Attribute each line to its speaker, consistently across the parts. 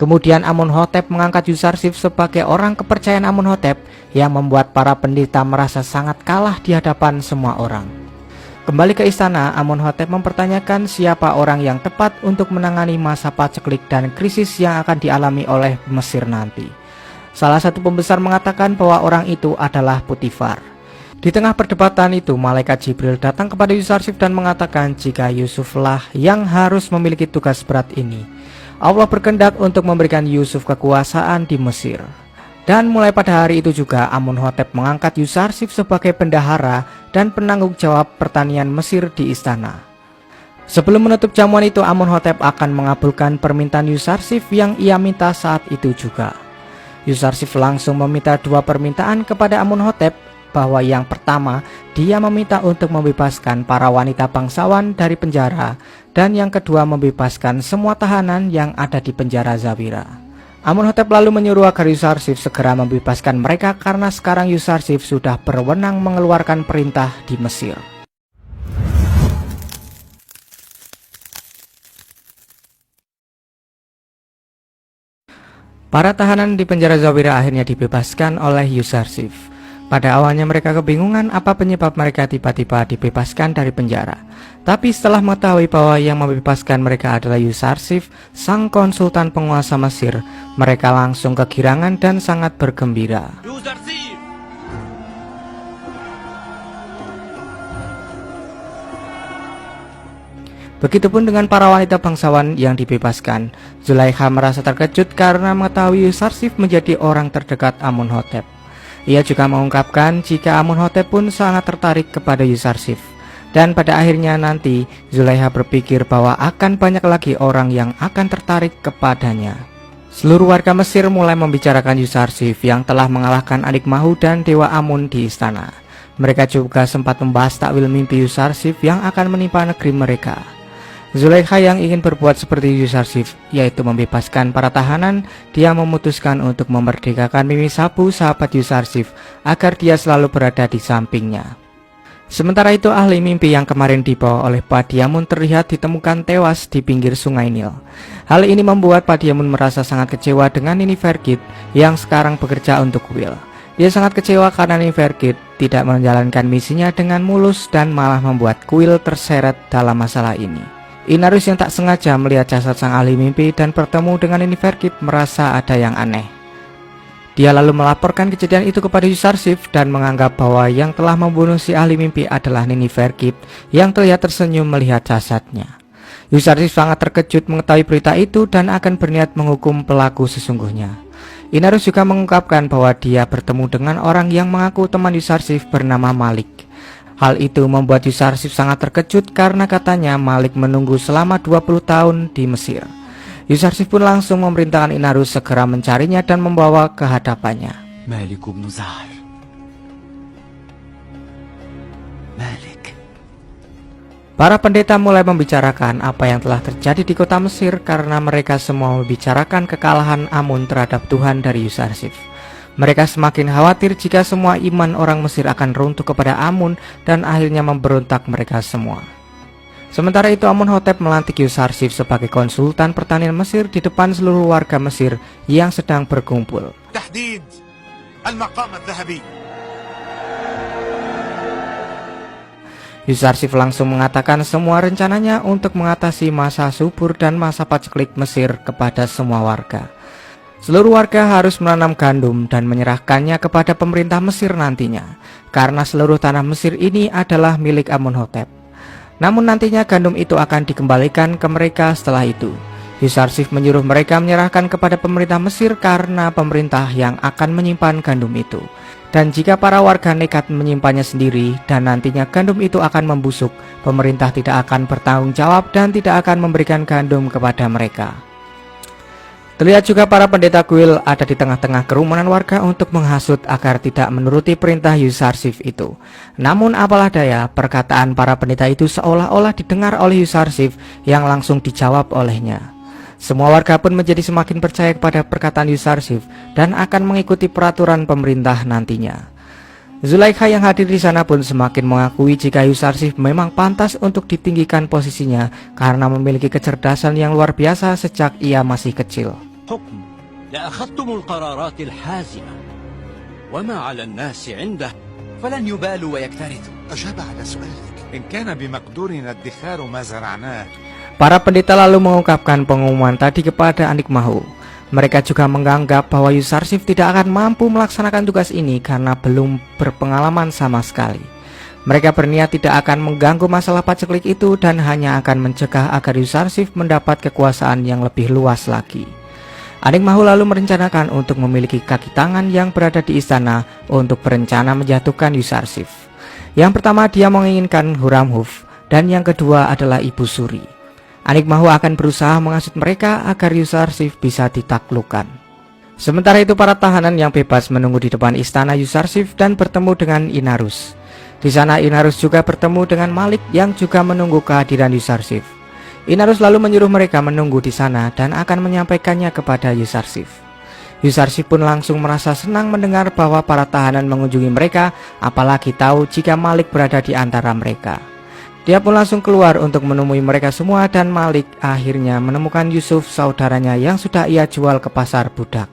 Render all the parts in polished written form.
Speaker 1: Kemudian Amunhotep mengangkat Yusarsif sebagai orang kepercayaan Amunhotep yang membuat para pendeta merasa sangat kalah di hadapan semua orang. Kembali ke istana, Amunhotep mempertanyakan siapa orang yang tepat untuk menangani masa paceklik dan krisis yang akan dialami oleh Mesir nanti. Salah satu pembesar mengatakan bahwa orang itu adalah Putifar. Di tengah perdebatan itu, malaikat Jibril datang kepada Yusarsif dan mengatakan jika Yusuflah yang harus memiliki tugas berat ini. Allah berkehendak untuk memberikan Yusuf kekuasaan di Mesir. Dan mulai pada hari itu juga Amunhotep mengangkat Yusarsif sebagai bendahara dan penanggung jawab pertanian Mesir di istana. Sebelum menutup jamuan itu, Amunhotep akan mengabulkan permintaan Yusarsif yang ia minta saat itu juga. Yusarsif langsung meminta dua permintaan kepada Amunhotep, bahwa yang pertama dia meminta untuk membebaskan para wanita bangsawan dari penjara, dan yang kedua membebaskan semua tahanan yang ada di penjara Zawira. Amunhotep lalu menyuruh agar Yusarsif segera membebaskan mereka karena sekarang Yusarsif sudah berwenang mengeluarkan perintah di Mesir. Para tahanan di penjara Zawira akhirnya dibebaskan oleh Yusarsif. Pada awalnya mereka kebingungan apa penyebab mereka tiba-tiba dibebaskan dari penjara. Tapi setelah mengetahui bahwa yang membebaskan mereka adalah Yusarsif, sang konsultan penguasa Mesir, mereka langsung kegirangan dan sangat bergembira. Yusarsif! Begitupun dengan para wanita bangsawan yang dibebaskan. Zulaikha merasa terkejut karena mengetahui Yusarsif menjadi orang terdekat Amunhotep. Ia juga mengungkapkan jika Amunhotep pun sangat tertarik kepada Yusarsif. Dan pada akhirnya nanti Zulaikha berpikir bahwa akan banyak lagi orang yang akan tertarik kepadanya. Seluruh warga Mesir mulai membicarakan Yusarsif yang telah mengalahkan adik Mahu dan Dewa Amun di istana. Mereka juga sempat membahas takwil mimpi Yusarsif yang akan menimpa negeri mereka. Zulaikha yang ingin berbuat seperti Yusarsif, yaitu membebaskan para tahanan, dia memutuskan untuk memerdekakan Mimi Sabu, sahabat Yusarsif, agar dia selalu berada di sampingnya. Sementara itu, ahli mimpi yang kemarin dibawa oleh Padiamun terlihat ditemukan tewas di pinggir sungai Nil. Hal ini membuat Padiamun merasa sangat kecewa dengan Nineferkit yang sekarang bekerja untuk Will. Dia sangat kecewa karena Nineferkit tidak menjalankan misinya dengan mulus dan malah membuat Kuil terseret dalam masalah ini. Inarus yang tak sengaja melihat jasad sang ahli mimpi dan bertemu dengan Nineferkit merasa ada yang aneh. Dia lalu melaporkan kejadian itu kepada Yusarsif dan menganggap bahwa yang telah membunuh si ahli mimpi adalah Nineferkit yang terlihat tersenyum melihat jasadnya. Yusarsif sangat terkejut mengetahui berita itu dan akan berniat menghukum pelaku sesungguhnya. Inarus juga mengungkapkan bahwa dia bertemu dengan orang yang mengaku teman Yusarsif bernama Malik. Hal itu membuat Yusarsif sangat terkejut karena katanya Malik menunggu selama 20 tahun di Mesir. Yusarsif pun langsung memerintahkan Inarus segera mencarinya dan membawa ke hadapannya. Malik bin Zahir. Malik. Para pendeta mulai membicarakan apa yang telah terjadi di kota Mesir karena mereka semua membicarakan kekalahan Amun terhadap Tuhan dari Yusarsif. Mereka semakin khawatir jika semua iman orang Mesir akan runtuh kepada Amun dan akhirnya memberontak mereka semua. Sementara itu Amunhotep melantik Yusarsif sebagai konsultan pertanian Mesir di depan seluruh warga Mesir yang sedang berkumpul. Yusarsif langsung mengatakan semua rencananya untuk mengatasi masa subur dan masa paceklik Mesir kepada semua warga. Seluruh warga harus menanam gandum dan menyerahkannya kepada pemerintah Mesir nantinya, karena seluruh tanah Mesir ini adalah milik Amunhotep. Namun nantinya gandum itu akan dikembalikan ke mereka setelah itu. Yusarsif menyuruh mereka menyerahkan kepada pemerintah Mesir karena pemerintah yang akan menyimpan gandum itu. Dan jika para warga nekat menyimpannya sendiri dan nantinya gandum itu akan membusuk, pemerintah tidak akan bertanggung jawab dan tidak akan memberikan gandum kepada mereka. Terlihat juga para pendeta kuil ada di tengah-tengah kerumunan warga untuk menghasut agar tidak menuruti perintah Yusarsif itu. Namun apalah daya, perkataan para pendeta itu seolah-olah didengar oleh Yusarsif yang langsung dijawab olehnya. Semua warga pun menjadi semakin percaya kepada perkataan Yusarsif dan akan mengikuti peraturan pemerintah nantinya. Zulaikha yang hadir di sana pun semakin mengakui jika Yusarsif memang pantas untuk ditinggikan posisinya karena memiliki kecerdasan yang luar biasa sejak ia masih kecil.
Speaker 2: حكم لأخذتم القرارات الحازمة، وما على الناس عنده
Speaker 3: فلن يبالوا ويكترثوا.
Speaker 4: أجاب على سؤالك. إن كان بمقدورنا ادخار ما زرعناه.
Speaker 1: Para pendeta lalu mengungkapkan pengumuman tadi kepada Anik Mahu. Mereka juga menganggap bahwa Yusarsif tidak akan mampu melaksanakan tugas ini karena belum berpengalaman sama sekali. Mereka berniat tidak akan mengganggu masalah paceklik itu dan hanya akan mencegah agar Yusarsif mendapat kekuasaan yang lebih luas lagi. Anik Mahu lalu merencanakan untuk memiliki kaki tangan yang berada di istana untuk berencana menjatuhkan Yusarsif. Yang pertama, dia menginginkan Huramhuf, dan yang kedua adalah Ibu Suri. Anik Mahu akan berusaha menghasut mereka agar Yusarsif bisa ditaklukkan. Sementara itu, para tahanan yang bebas menunggu di depan istana Yusarsif dan bertemu dengan Inarus. Di sana Inarus juga bertemu dengan Malik yang juga menunggu kehadiran Yusarsif. Inarus lalu menyuruh mereka menunggu di sana dan akan menyampaikannya kepada Yusarsif. Yusarsif pun langsung merasa senang mendengar bahwa para tahanan mengunjungi mereka, apalagi tahu jika Malik berada di antara mereka. Dia pun langsung keluar untuk menemui mereka semua dan Malik akhirnya menemukan Yusuf, saudaranya yang sudah ia jual ke pasar budak.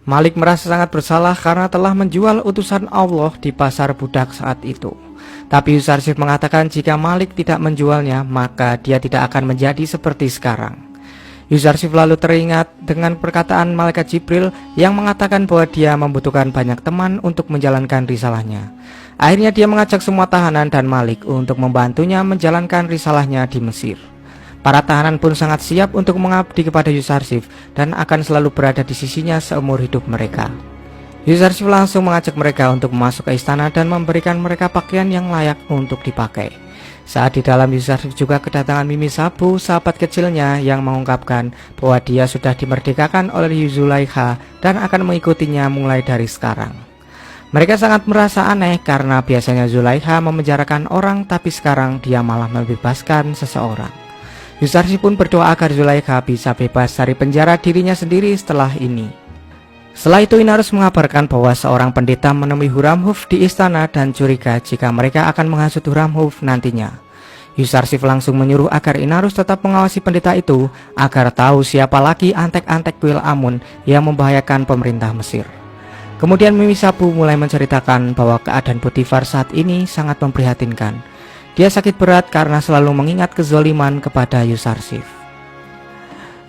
Speaker 1: Malik merasa sangat bersalah karena telah menjual utusan Allah di pasar budak saat itu. Tapi Yusarsif mengatakan jika Malik tidak menjualnya, maka dia tidak akan menjadi seperti sekarang. Yusarsif lalu teringat dengan perkataan malaikat Jibril yang mengatakan bahwa dia membutuhkan banyak teman untuk menjalankan risalahnya. Akhirnya dia mengajak semua tahanan dan Malik untuk membantunya menjalankan risalahnya di Mesir. Para tahanan pun sangat siap untuk mengabdi kepada Yusarsif dan akan selalu berada di sisinya seumur hidup mereka. Yusarsif langsung mengajak mereka untuk masuk ke istana dan memberikan mereka pakaian yang layak untuk dipakai. Saat di dalam, Yusarsif juga kedatangan Mimi Sabu, sahabat kecilnya, yang mengungkapkan bahwa dia sudah dimerdekakan oleh Zulaikha dan akan mengikutinya mulai dari sekarang. Mereka sangat merasa aneh karena biasanya Zulaikha memenjarakan orang, tapi sekarang dia malah membebaskan seseorang. Yusarsif pun berdoa agar Zulaikha bisa bebas dari penjara dirinya sendiri setelah ini. Setelah itu Inarus mengabarkan bahwa seorang pendeta menemui Huramhuf di istana dan curiga jika mereka akan menghasut Huramhuf nantinya. Yusarsif langsung menyuruh agar Inarus tetap mengawasi pendeta itu agar tahu siapa lagi antek-antek kuil Amun yang membahayakan pemerintah Mesir. Kemudian Mimi Sabu mulai menceritakan bahwa keadaan Potifar saat ini sangat memprihatinkan. Dia sakit berat karena selalu mengingat kezoliman kepada Yusarsif.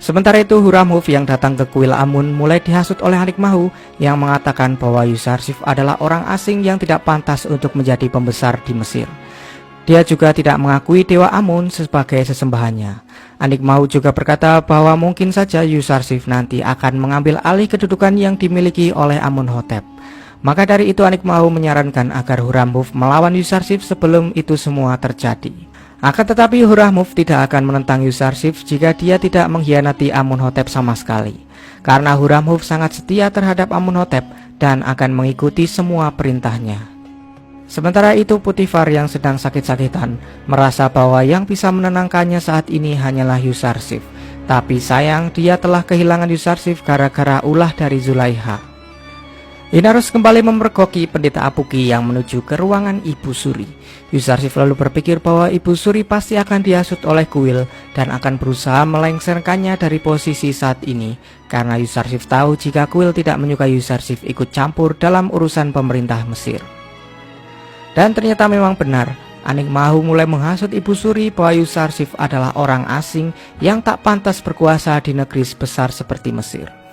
Speaker 1: Sementara itu Huramhuf yang datang ke kuil Amun mulai dihasut oleh Anik Mahu yang mengatakan bahwa Yusarsif adalah orang asing yang tidak pantas untuk menjadi pembesar di Mesir. Dia juga tidak mengakui Dewa Amun sebagai sesembahannya. Anik Mahu juga berkata bahwa mungkin saja Yusarsif nanti akan mengambil alih kedudukan yang dimiliki oleh Amunhotep. Maka dari itu Anik Mahu menyarankan agar Huramhuf melawan Yusarsif sebelum itu semua terjadi. Akan tetapi Huramhuf tidak akan menentang Yusarsif jika dia tidak mengkhianati Amunhotep sama sekali. Karena Huramhuf sangat setia terhadap Amunhotep dan akan mengikuti semua perintahnya. Sementara itu Potifar yang sedang sakit-sakitan merasa bahwa yang bisa menenangkannya saat ini hanyalah Yusarsif. Tapi sayang dia telah kehilangan Yusarsif gara-gara ulah dari Zulaikha. Inarus kembali memergoki pendeta Apuki yang menuju ke ruangan Ibu Suri. Yusarsif lalu berpikir bahwa Ibu Suri pasti akan dihasut oleh kuil dan akan berusaha melengsarkannya dari posisi saat ini, karena Yusarsif tahu jika kuil tidak menyukai Yusarsif ikut campur dalam urusan pemerintah Mesir. Dan ternyata memang benar, Anik Mahu mulai menghasut Ibu Suri bahwa Yusarsif adalah orang asing yang tak pantas berkuasa di negeri sebesar seperti Mesir.